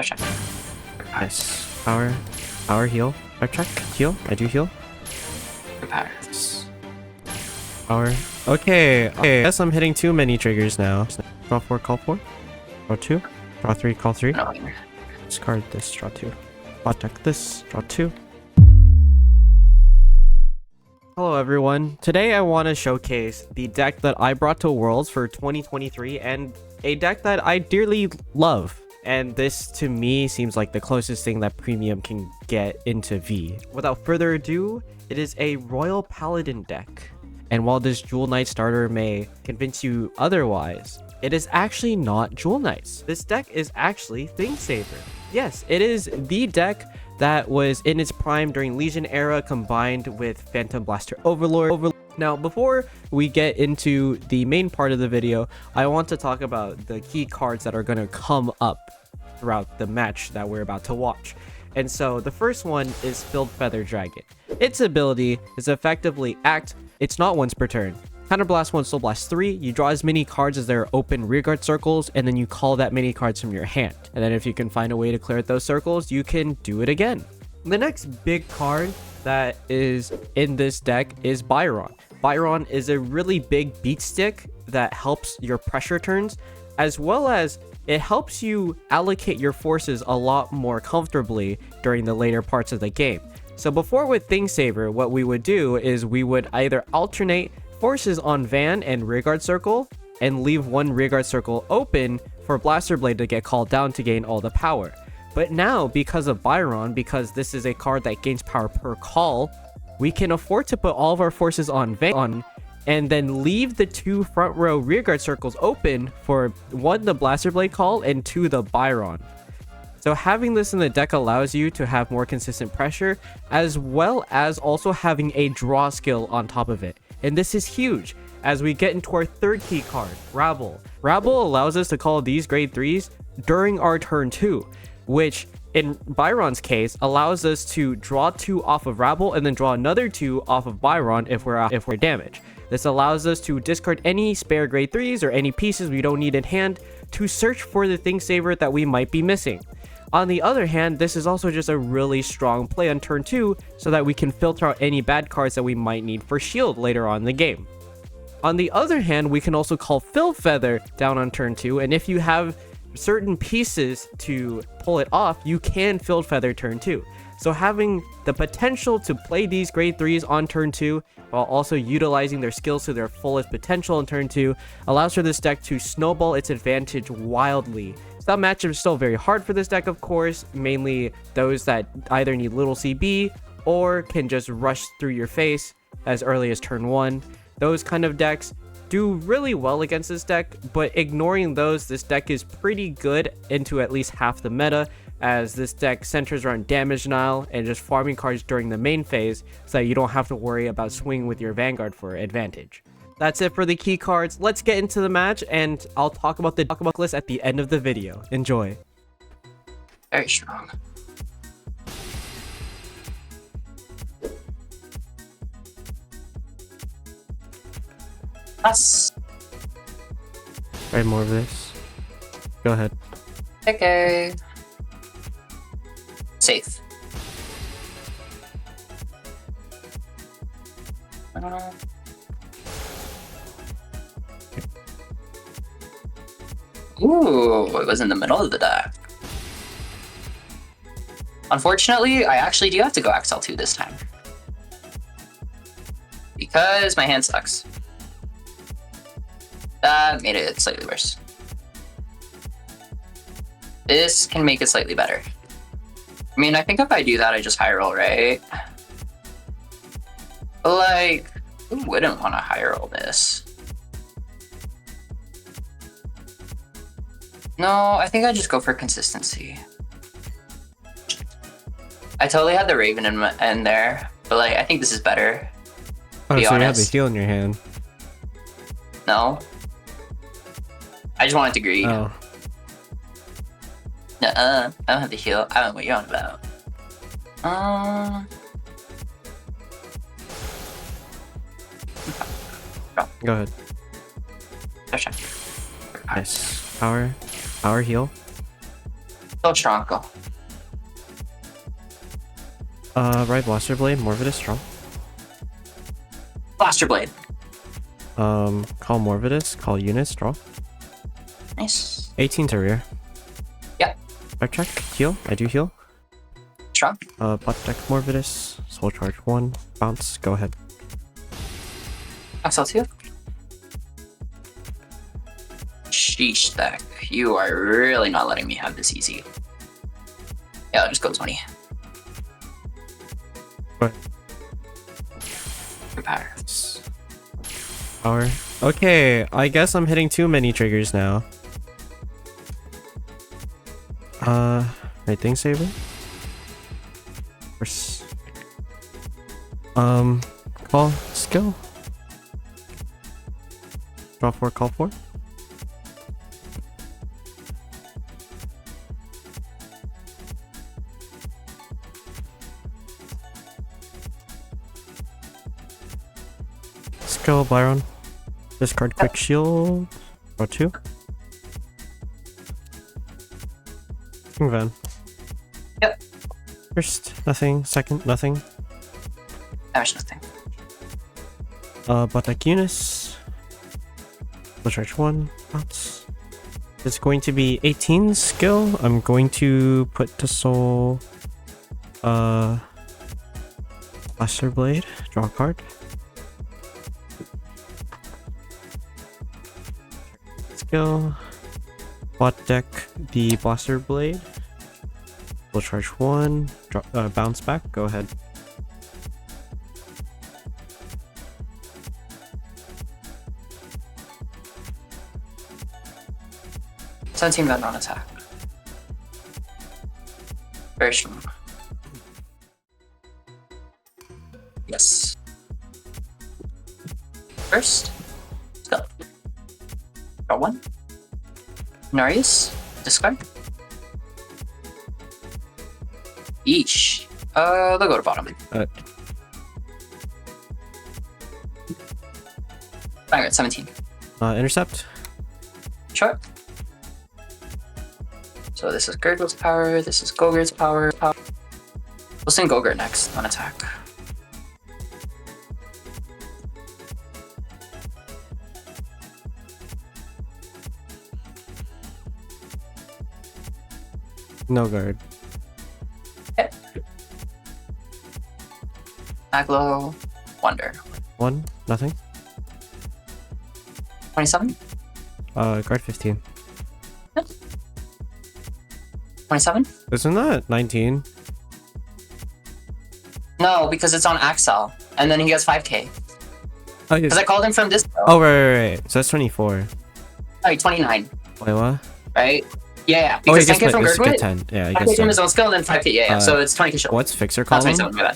check. Nice. Power heal. Check. Heal. I do heal. Repairs. Power. Okay. I guess I'm hitting too many triggers now. Draw 4, call 4. Draw 2. Draw 3, call 3. No. Discard this, draw 2. Bot deck this, draw 2. Hello everyone. Today I want to showcase the deck that I brought to Worlds for 2023 and a deck that I dearly love. And this to me seems like the closest thing that Premium can get into V. Without further ado, it is a Royal Paladin deck. And while this Jewel Knight starter may convince you otherwise, it is actually not Jewel Knights. This deck is actually Thingsaver. Yes, it is the deck that was in its prime during Legion era combined with Phantom Blaster Overlord. Now, before we get into the main part of the video, I want to talk about the key cards that are going to come up throughout the match that we're about to watch. And so the first one is Filled Feather Dragon. Its ability is effectively act. It's not once per turn. Counterblast 1, Soul Blast 3, you draw as many cards as there are open rearguard circles, and then you call that many cards from your hand. And then if you can find a way to clear those circles, you can do it again. The next big card that is in this deck is Byron. Byron is a really big beat stick that helps your pressure turns, as well as it helps you allocate your forces a lot more comfortably during the later parts of the game. So before with Thingsaver, what we would do is we would either alternate forces on Van and rearguard circle and leave one rearguard circle open for Blaster Blade to get called down to gain all the power. But now, because of Byron, because this is a card that gains power per call, we can afford to put all of our forces on Van and then leave the 2 front row rearguard circles open for 1, the Blaster Blade call, and 2, the Byron. So having this in the deck allows you to have more consistent pressure, as well as also having a draw skill on top of it. And this is huge as we get into our third key card, Rabble. Rabble allows us to call these grade 3s during our turn 2, which in Byron's case allows us to draw 2 off of Rabble and then draw another 2 off of Byron if we're damaged. This allows us to discard any spare grade 3s or any pieces we don't need in hand to search for the Thingsaver that we might be missing. On the other hand, this is also just a really strong play on turn 2 so that we can filter out any bad cards that we might need for shield later on in the game. On the other hand, we can also call Filled Feather down on turn 2, and if you have certain pieces to pull it off, you can Filled Feather turn 2. So having the potential to play these grade 3s on turn 2 while also utilizing their skills to their fullest potential on turn 2 allows for this deck to snowball its advantage wildly. That matchup is still very hard for this deck, of course, mainly those that either need little CB or can just rush through your face as early as turn 1. Those kind of decks do really well against this deck, but ignoring those, this deck is pretty good into at least half the meta, as this deck centers around damage denial and just farming cards during the main phase so that you don't have to worry about swinging with your Vanguard for advantage. That's it for the key cards. Let's get into the match, and I'll talk about the list at the end of the video. Enjoy. Very strong. Us. Try more of this. Go ahead. Okay. Safe. Ooh, it was in the middle of the deck. Unfortunately, I actually do have to go XL2 this time. Because my hand sucks. That made it slightly worse. This can make it slightly better. I mean, I think if I do that, I just high roll, right? Like, who wouldn't want to high roll this? No, I think I just go for consistency. I totally had the Raven in there, but like, I think this is better. Oh, be so honest. you have the heal in your hand. No. I just wanted to greed. Oh. Nuh-uh, I don't have the heal. I don't know what you're on about. Go ahead. Okay. Nice. Power heal. So strong. Go. Right Blaster Blade, Morvidus, draw. Blaster Blade. Call Morvidus, call units, draw. Nice. 18 to rear. Yep. Back check, heal. I do heal. Strong. Butt deck Morvidus, Soul Charge 1, bounce, go ahead. XL2. Sheesh, deck. You are really not letting me have this easy. Yeah, I'll just go 20. What? Good power. Power. Okay, I guess I'm hitting too many triggers now. Right thing saber. Course. Call skill. Draw 4, call 4. Skill Byron. Discard quick shield. Draw 2. King Van. Yep. First, nothing. Second, nothing. Damage nothing. Butt deck Eunice. Soul Charge 1. Bounce. It's going to be 18 skill. I'm going to put to soul. Blaster Blade. Draw a card. Skill. Bot deck the Blaster Blade. Soul Charge 1. Draw, bounce back. Go ahead. Team Van on attack. Very strong. Yes. First, let's go. Draw 1. Narius, discard. Each. They'll go to bottom. Vanguard, 17. Intercept. Sure. So this is Gurgle's power, this is Gogurt's power. We'll send Gogurt next on attack. No guard. Okay. Aglo, Wonder. 1, nothing. 27? Guard 15. 27? Isn't that 19? No, because it's on Axel, and then he gets 5k. Oh, Because I called him from this. oh right. So that's 24. Oh, 29, Wait, what? right? Yeah, Oh, he because 10k gets from get Gurgit, 10. Yeah, I 5k guess from his so. own skill, and then 5k, yeah. So it's 20k show. What's fixer Not column? 27, my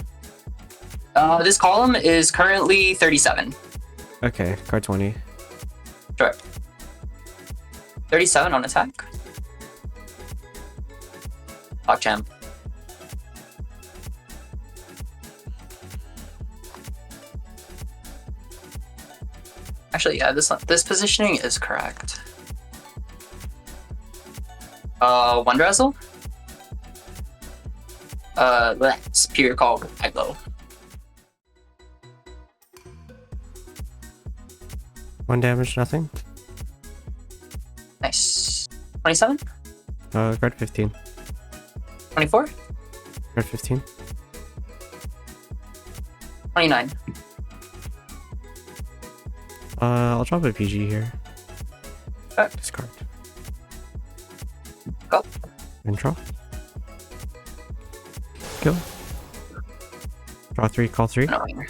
bad. This column is currently 37. Okay, card 20. Sure. 37 on attack. Lock jam. Actually, yeah, this positioning is correct. Wonder Wrestle? Superior Call, Aglo. 1 damage, nothing. Nice. 27? Guard 15. 24? Guard 15. 29. I'll drop a PG here. Okay. Discard. Go. And draw. Kill. Draw 3, call 3. Annoying.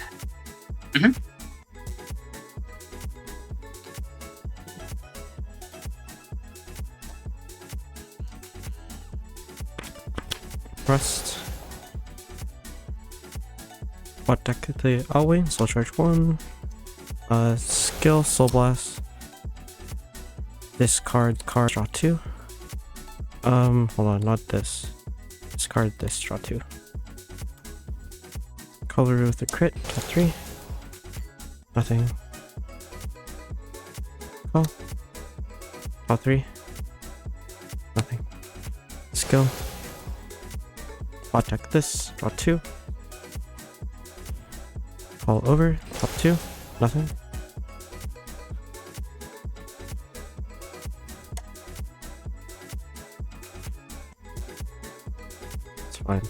Rust. What deck the Alway? Soul Charge 1. Skill, Soul Blast. Discard card, draw 2. Hold on, not this. Discard this, draw 2. Color with a crit, draw 3. Nothing. Call. Draw 3. Nothing. skill. Bot deck this, draw 2. Fall over, top 2, nothing. It's fine.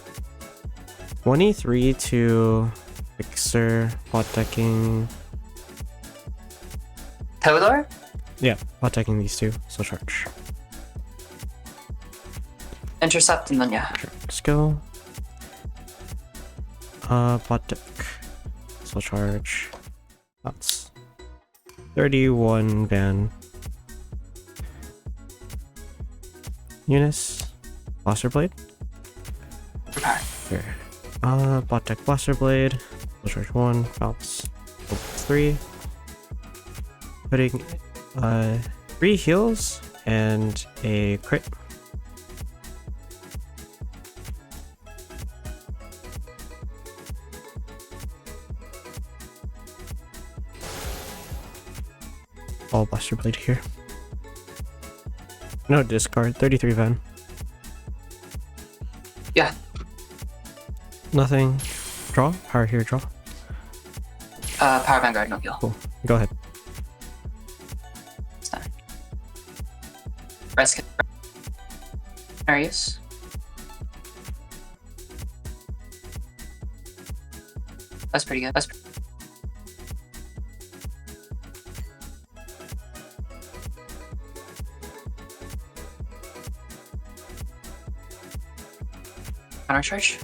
23 to Fixer, bot decking. Theodore? Yeah, bot decking these two, so charge. Intercept and then yeah. Sure. Skill. Bot deck. So charge. That's 31 ban. Eunice. Blaster Blade. Okay. Here. Bot deck Blaster Blade. So charge 1. Bounce. 3. Putting 3 heals and a crit. All Blaster Blade here. No discard. 33 Van. Yeah. Nothing. Draw. Power here. Draw. Power Vanguard, no heal. Cool. Go ahead. It's fine. Rescue. Arius. That's pretty good. Counter charge?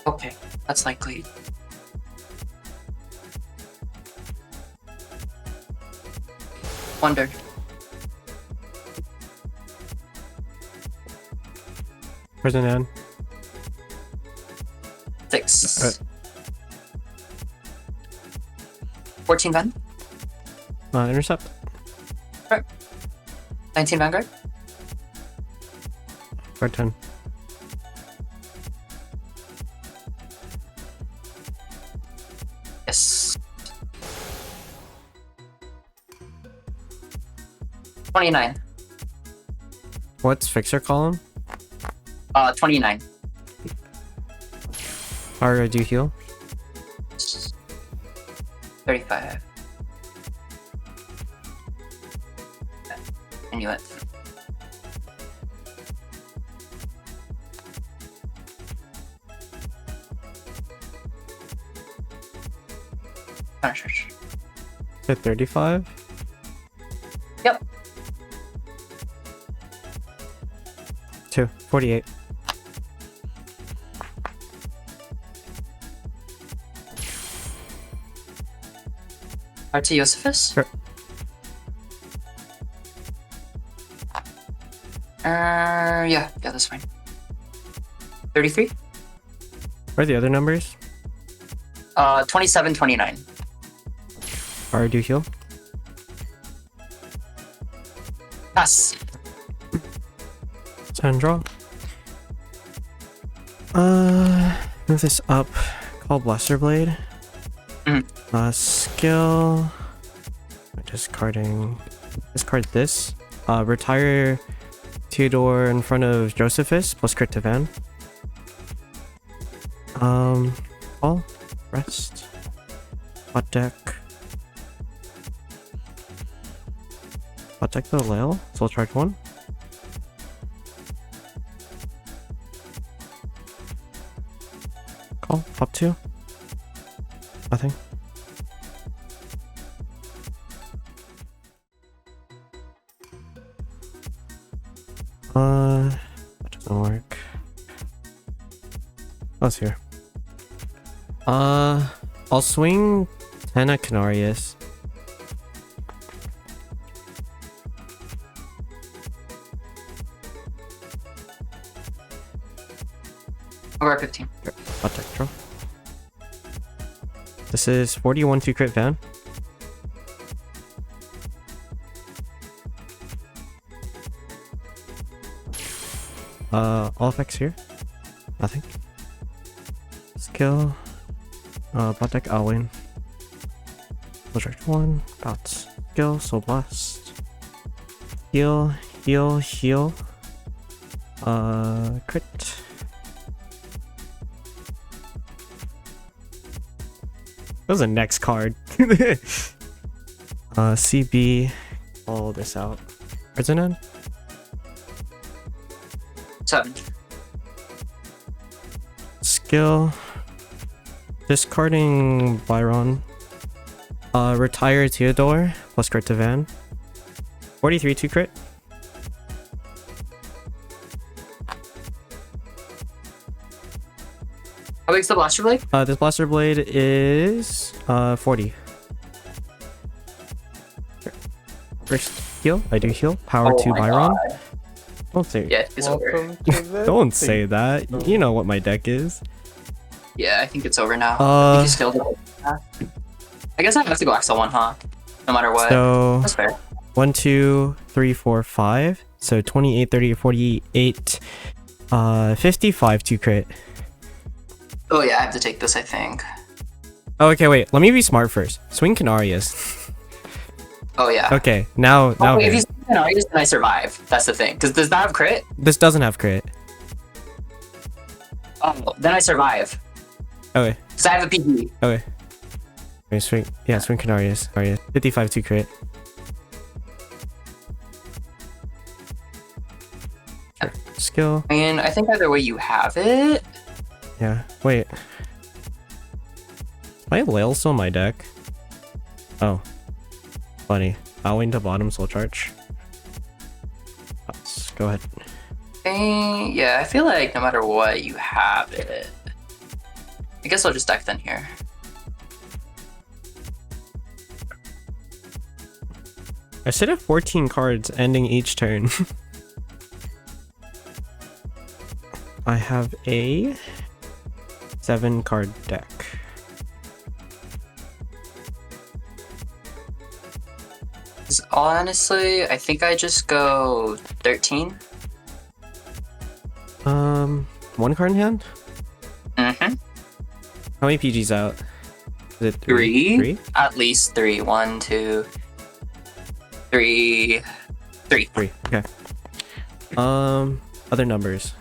Okay, that's likely. Wonder. Prison Ann. 6. 14 Van. Intercept. 19 Vanguard. Card 10. Yes. 29. What's Fixer column? 29. Or do you heal? 35. I knew it. Counter charge. Hit 35? Yep. 2. 48. RT Josephus? Sure. Yeah, that's fine. 33? What are the other numbers? 27, 29. Or do you heal? Pass. Send draw. Move this up. Call Blaster Blade. Skill. Discard this. Retire Theodore in front of Josephus plus crit to Van. Call. Rest. Hot deck. Hot deck the Lail. Soul charge 1. Call. Pop 2. Nothing. That doesn't work. Oh, it's here. I'll swing 10 at Canarius. Over 15. Hot deck draw. This is 41 to crit Van. All effects here. Nothing. Skill. Bot deck Alwyn. Soul charge 1. Bounce. Skill. Soul blast. Heal. Heal. Heal. Crit. That was a next card. CB. All this out. President. 7. Skill. Discarding Byron. Retire Theodore. Plus crit to Van. 43 2 crit. How big's the Blaster Blade? This Blaster Blade is 40. First heal. I do heal. Power to my Byron. God. Don't say. Yeah, it's over. Welcome to the Don't say that. You know what my deck is. Yeah, I think it's over now. I think you still do. I guess I have to go XL1, huh? No matter what. So That's fair. 1, 2, 3, 4, 5. So 28, 30, 48, 55 2 crit. Oh yeah, I have to take this, I think. Oh, okay, wait. Let me be smart first. Swing Canarius. Oh yeah. Okay, now Oh, wait, if here. you swing Canarius, then I survive. That's the thing. Because does that have crit? This doesn't have crit. Oh, then I survive. Okay, Because I have a PG. okay. Wait, swing. Yeah, swing Canarius. 55 2 crit. Sure. Skill. I mean, I think either way you have it. Yeah. Wait. I have Lail still in my deck. Oh. Funny. Bowing to bottom soul charge. Let's go ahead. Yeah, I feel like no matter what, you have it. I guess I'll just deck then here. I sit at 14 cards ending each turn. I have a 7 card deck. Honestly, I think I just go 13. 1 card in hand? Mm-hmm. How many PGs out? Is it 3? 3? At least 3. 1, 2, 3. 3. 3. Okay. Other numbers.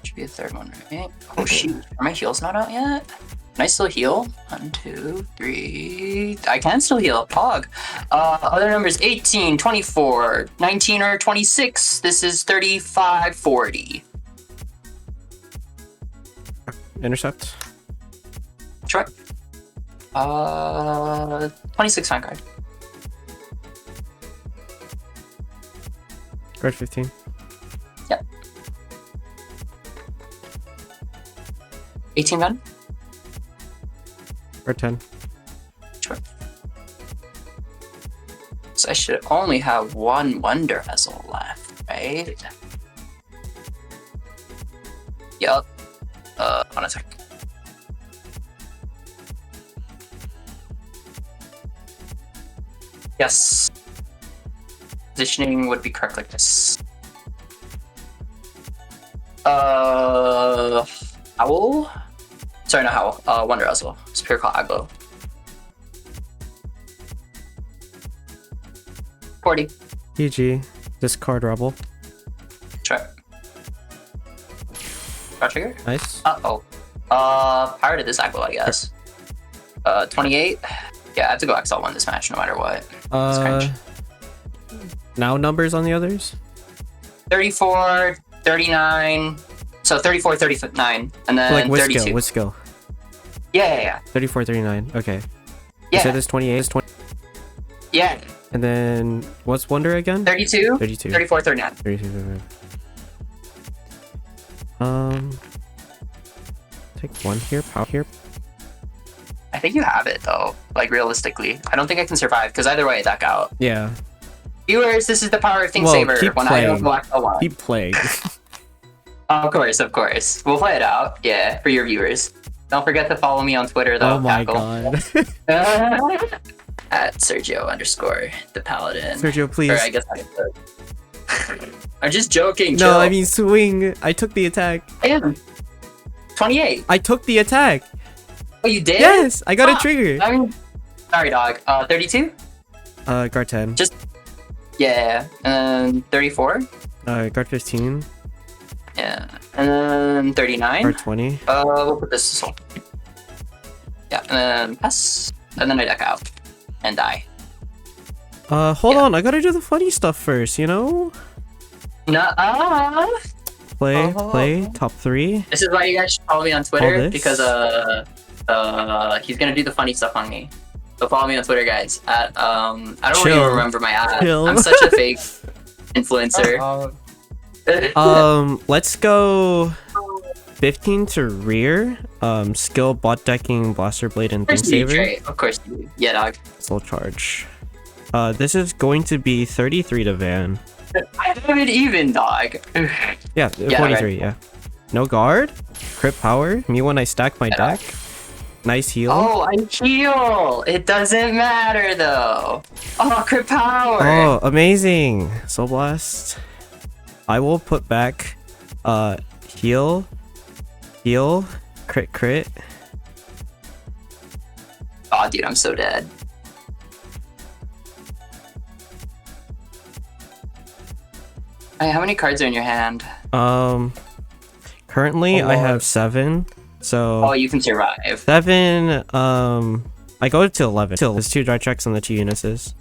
Should be a third one, right? Oh shoot, are my heals not out yet? Can I still heal? 1, 2, 3. I can still heal. Pog. Other numbers 18, 24, 19, or 26. This is 35, 40. Intercept. Sure. 26 Vanguard. Guard 15. Yep. 18 Van. Guard 10. Sure. So I should only have 1 Wonder Vessel left, right? Yup. On attack. Yes. Positioning would be correct like this. Howl? Sorry, not Howl. Wonder Vessel. Spear Call Aglo. 40. PG. Discard Rebel. Sure. Draw trigger? Nice. Uh-oh. Power to this Aglo, I guess. 28. Yeah, I have to go XL1 this match no matter what. Cringe. Now numbers on the others? 34, 39. So 34, 39. And then Like with 32. skill, with skill. Yeah. 34, 39. Okay. You Yeah. said this 28 is 20. Yeah. And then what's Wonder again? 32, 32. 34, 39. 32. Take 1 here, power here. I think you have it though. Like realistically, I don't think I can survive because either way, I deck out. Yeah. Viewers, this is the power of Think Well, Saber keep when playing. I don't go XL1. Keep playing. Of course. We'll play it out. Yeah, for your viewers. Don't forget to follow me on Twitter though. Oh my Cackle. god. At Sergio_ the Paladin. Sergio, please. Or I guess I'm just joking. No, chill. I mean swing. I took the attack. Damn. 28. I took the attack. Oh, you did? Yes, I got a Fuck. trigger. I mean, sorry, dog. 32? Guard 10. Yeah. And then 34? Card 15. Yeah. And then 39. Card 20. We'll put this soul. Yeah, and then pass. And then I deck out. And die. Hold on, I gotta do the funny stuff first, you know? Nuh-uh. Play, top 3. This is why you guys should follow me on Twitter, this. because he's gonna do the funny stuff on me. So follow me on Twitter, guys. At I don't even remember my ad. Chill. I'm such a fake influencer. Let's go 15 to rear. Skill, bot decking, blaster blade, and thing saver. Of course you do. Yeah, dog. Soul charge. This is going to be 33 to Van. I haven't even, dog. Yeah, 43, right. yeah. No guard, crit power, me when I stack my deck. Nice heal. Oh, I heal! It doesn't matter, though. Oh, crit power! Oh, amazing! Soul Blast. I will put back, heal, crit. Oh, dude, I'm so dead. Hey, how many cards are in your hand? Currently I have 7. So oh, you can survive. 7, I go to 11. There's 2 dry checks and the 2 Unices.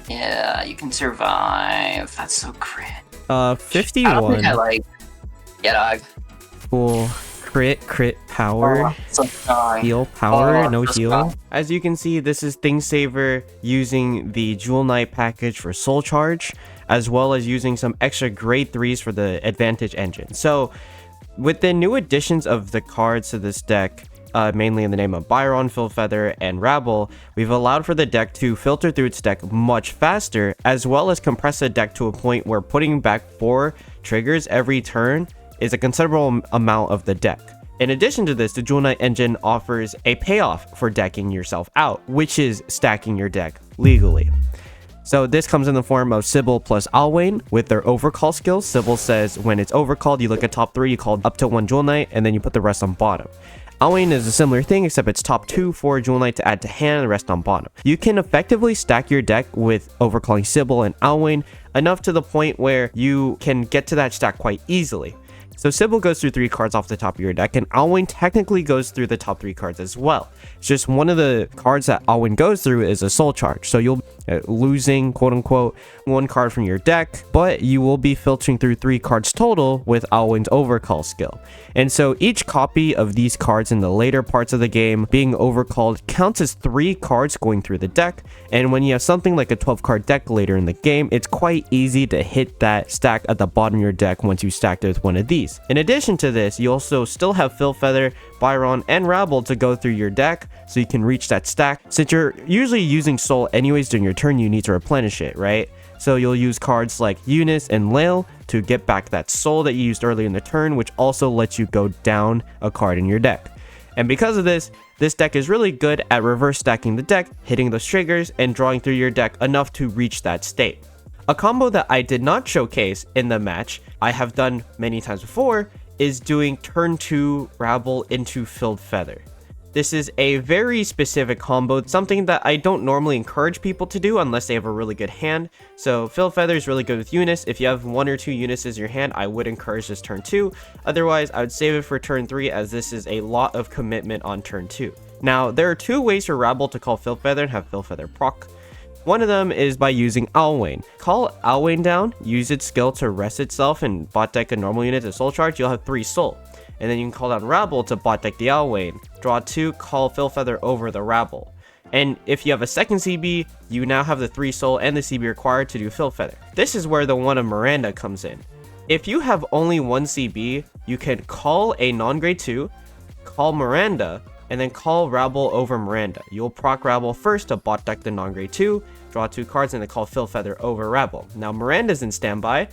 Yeah, you can survive. That's so crit. 51. I don't think I like. Yeah, dog. Cool. Crit power. Heal power, no heal. As you can see, this is Thing Saver using the Jewel Knight package for Soul Charge, as well as using some extra grade 3s for the Advantage engine. So with the new additions of the cards to this deck, mainly in the name of Byron, Feather, and Rabble, we've allowed for the deck to filter through its deck much faster, as well as compress the deck to a point where putting back 4 triggers every turn is a considerable amount of the deck. In addition to this, the Jewel Knight engine offers a payoff for decking yourself out, which is stacking your deck legally. So this comes in the form of Sybil plus Alwyn with their overcall skill. Sybil says when it's overcalled, you look at top 3, you call up to 1 Jewel Knight, and then you put the rest on bottom. Alwyn is a similar thing, except it's top 2 for Jewel Knight to add to hand and the rest on bottom. You can effectively stack your deck with overcalling Sybil and Alwyn enough to the point where you can get to that stack quite easily. So Sybil goes through 3 cards off the top of your deck, and Alwyn technically goes through the top 3 cards as well. It's just one of the cards that Alwyn goes through is a Soul Charge. So you'll losing, quote unquote, 1 card from your deck, but you will be filtering through 3 cards total with Alwyn's Overcall skill. And so each copy of these cards in the later parts of the game being overcalled counts as 3 cards going through the deck. And when you have something like a 12 card deck later in the game, it's quite easy to hit that stack at the bottom of your deck once you stacked it with one of these. In addition to this, you also still have Feather, Byron, and Rabble to go through your deck, so you can reach that stack. Since you're usually using Soul anyways during your turn, you need to replenish it, right? So you'll use cards like Eunice and Lael to get back that Soul that you used earlier in the turn, which also lets you go down a card in your deck. And because of this, this deck is really good at reverse stacking the deck, hitting those triggers, and drawing through your deck enough to reach that state. A combo that I did not showcase in the match, I have done many times before, is doing turn 2 Rabble into Filled Feather. This is a very specific combo, something that I don't normally encourage people to do unless they have a really good hand. So Filled Feather is really good with Eunice. If you have 1 or 2 Eunices in your hand, I would encourage this turn 2. Otherwise, I would save it for turn 3, as this is a lot of commitment on turn 2. Now, there are 2 ways for Rabble to call Filled Feather and have Filled Feather proc. One of them is by using Alwyn. Call Alwyn down, use its skill to rest itself, and bot deck a normal unit to Soul Charge, you'll have 3 Soul. And then you can call down Rabble to bot deck the Alwyn. Draw 2, call Filled Feather over the Rabble. And if you have a second CB, you now have the 3 Soul and the CB required to do Filled Feather. This is where the one of Miranda comes in. If you have only 1 CB, you can call a non-grade 2, call Miranda, and then call Rabble over Miranda. You'll proc Rabble first to bot deck the non-grade 2, draw 2 cards, and then call Filled Feather over Rabble. Now Miranda's in standby,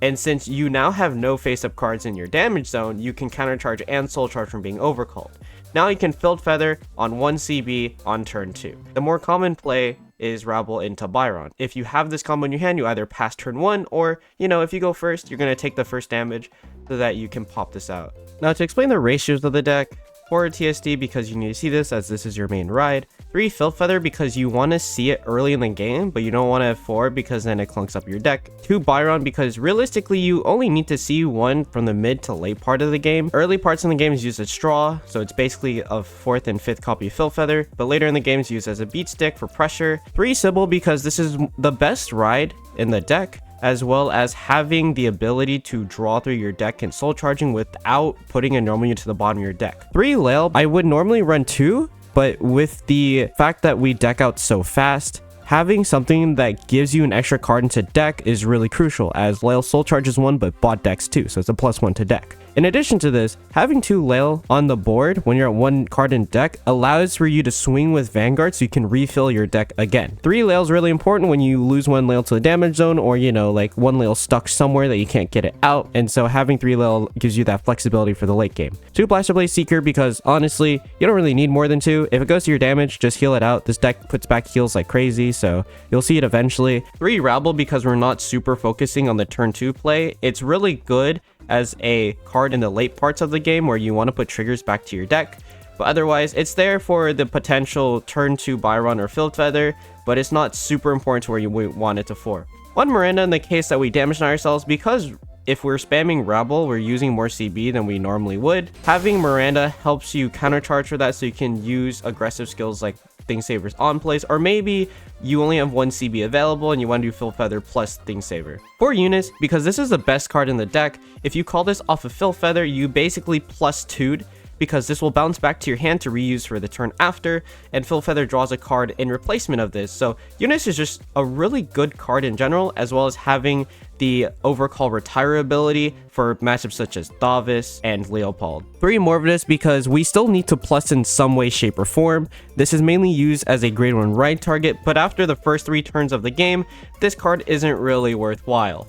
and since you now have no face-up cards in your damage zone, you can countercharge and Soul Charge from being overcalled. Now you can Filled Feather on 1 CB on turn 2. The more common play is Rabble into Byron. If you have this combo in your hand, you either pass turn 1, or, if you go first, you're going to take the first damage so that you can pop this out. Now to explain the ratios of the deck, 4 TSD because you need to see this as this is your main ride. 3 Filth Feather because you want to see it early in the game, but you don't want to have 4 because then it clunks up your deck. 2 Byron because realistically you only need to see 1 from the mid to late part of the game. Early parts in the game is used as straw, so it's basically a 4th and 5th copy of Filth Feather, but later in the game is used as a beat stick for pressure. 3 Sybil because this is the best ride in the deck, as well as having the ability to draw through your deck and soul charging without putting a normal unit to the bottom of your deck. 3 Lail, I would normally run 2, but with the fact that we deck out so fast, having something that gives you an extra card into deck is really crucial, as Lail soul charges 1 but bot decks 2, so it's a +1 to deck. In addition to this, having 2 Lail on the board when you're at 1 card in deck allows for you to swing with Vanguard so you can refill your deck again. 3 Lail is really important when you lose 1 Lail to the damage zone, or like 1 Lail stuck somewhere that you can't get it out, and so having 3 Lail gives you that flexibility for the late game. 2 Blaster Blade Seeker because honestly, you don't really need more than 2. If it goes to your damage, just heal it out. This deck puts back heals like crazy, so you'll see it eventually. 3 Rabble because we're not super focusing on the turn 2 play. It's really good as a card in the late parts of the game where you want to put triggers back to your deck, but otherwise it's there for the potential turn 2 Byron or Filth Feather, but it's not super important to where you want it to 4. 1 Miranda in the case that we damage ourselves, because if we're spamming Rabble, we're using more CB than we normally would. Having Miranda helps you countercharge for that, so you can use aggressive skills like Thing Savers on plays, or maybe you only have 1 CB available and you want to do Filth Feather plus Thing Saver. For Eunice, because this is the best card in the deck, if you call this off of Filth Feather, you basically +2'd, because this will bounce back to your hand to reuse for the turn after, and Filth Feather draws a card in replacement of this. So Eunice is just a really good card in general, as well as having the overcall retire ability for matchups such as Davis and Leopold. 3 Morvidus because we still need to plus in some way, shape, or form. This is mainly used as a grade 1 ride target, but after the first 3 turns of the game, this card isn't really worthwhile.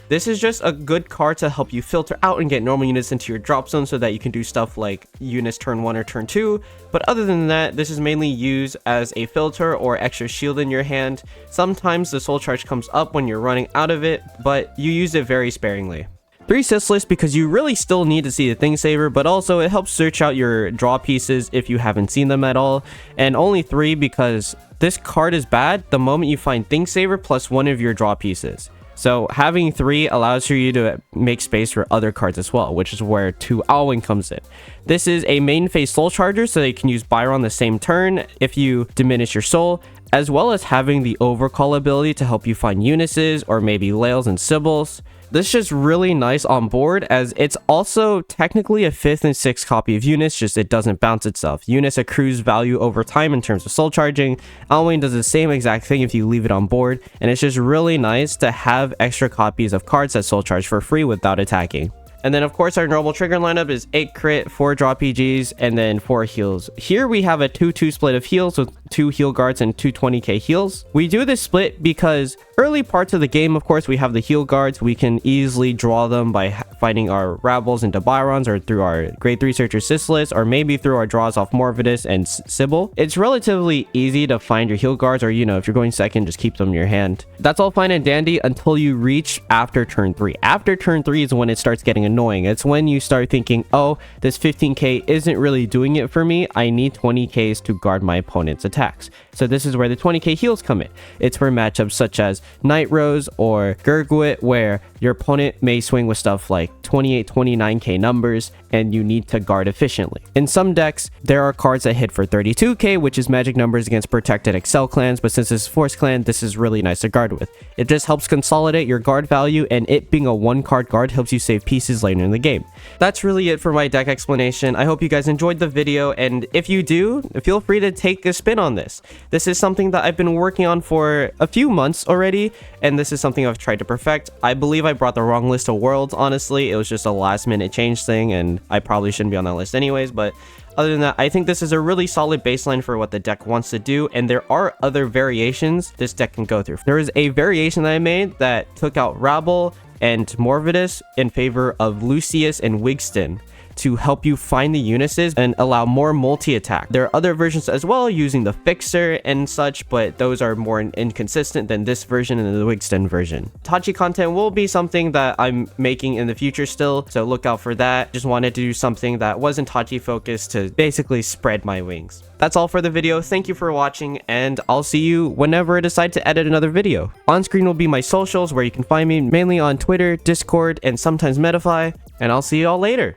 This is just a good card to help you filter out and get normal units into your drop zone so that you can do stuff like Eunice turn 1 or turn 2, but other than that, this is mainly used as a filter or extra shield in your hand. Sometimes the soul charge comes up when you're running out of it, but you use it very sparingly. 3 Sissless because you really still need to see the Thing Saver, but also it helps search out your draw pieces if you haven't seen them at all. And only 3 because this card is bad the moment you find Thing Saver plus 1 of your draw pieces. So having 3 allows for you to make space for other cards as well, which is where 2 Alwyn comes in. This is a main phase soul charger, so that you can use Byron the same turn if you diminish your soul, as well as having the overcall ability to help you find Eunices or maybe Lails and Sybils. This is just really nice on board, as it's also technically a 5th and 6th copy of Eunice, just it doesn't bounce itself. Eunice accrues value over time in terms of soul charging. Alwyn does the same exact thing if you leave it on board, and it's just really nice to have extra copies of cards that soul charge for free without attacking. And then of course our normal trigger lineup is 8 crit, 4 draw PGs, and then 4 heals. Here we have a 2-2 split of heals with 2 heal guards and 2 20k heals. We do this split because early parts of the game, of course, we have the heal guards. We can easily draw them by finding our Rabbles into Byrons, or through our grade 3 searcher Sissless, or maybe through our draws off Morvidus and Sybil. It's relatively easy to find your heal guards, or if you're going second, just keep them in your hand. That's all fine and dandy until you reach after turn 3. After turn 3 is when it starts getting annoying. It's when you start thinking, oh, this 15k isn't really doing it for me. I need 20ks to guard my opponent's attacks. So this is where the 20k heals come in. It's for matchups such as Night Rose or Gurguit, where your opponent may swing with stuff like 28, 29k numbers, and you need to guard efficiently. In some decks, there are cards that hit for 32k, which is magic numbers against protected Excel clans, but since this is Force clan, this is really nice to guard with. It just helps consolidate your guard value, and it being a 1-card guard helps you save pieces later in the game. That's really it for my deck explanation. I hope you guys enjoyed the video, and if you do, feel free to take a spin on this. This is something that I've been working on for a few months already, and this is something I've tried to perfect. I believe I brought the wrong list of worlds, honestly. It was just a last minute change thing, and I probably shouldn't be on that list anyways, but other than that, I think this is a really solid baseline for what the deck wants to do, and there are other variations this deck can go through. There is a variation that I made that took out Rabble and Morvidus in favor of Lucius and Wigston. to help you find the Unisys and allow more multi-attack. There are other versions as well using the Fixer and such, but those are more inconsistent than this version and the Wigsten version. Tachi content will be something that I'm making in the future still, so look out for that. Just wanted to do something that wasn't Tachi focused to basically spread my wings. That's all for the video. Thank you for watching, and I'll see you whenever I decide to edit another video. On screen will be my socials where you can find me, mainly on Twitter, Discord, and sometimes Metafy, and I'll see you all later.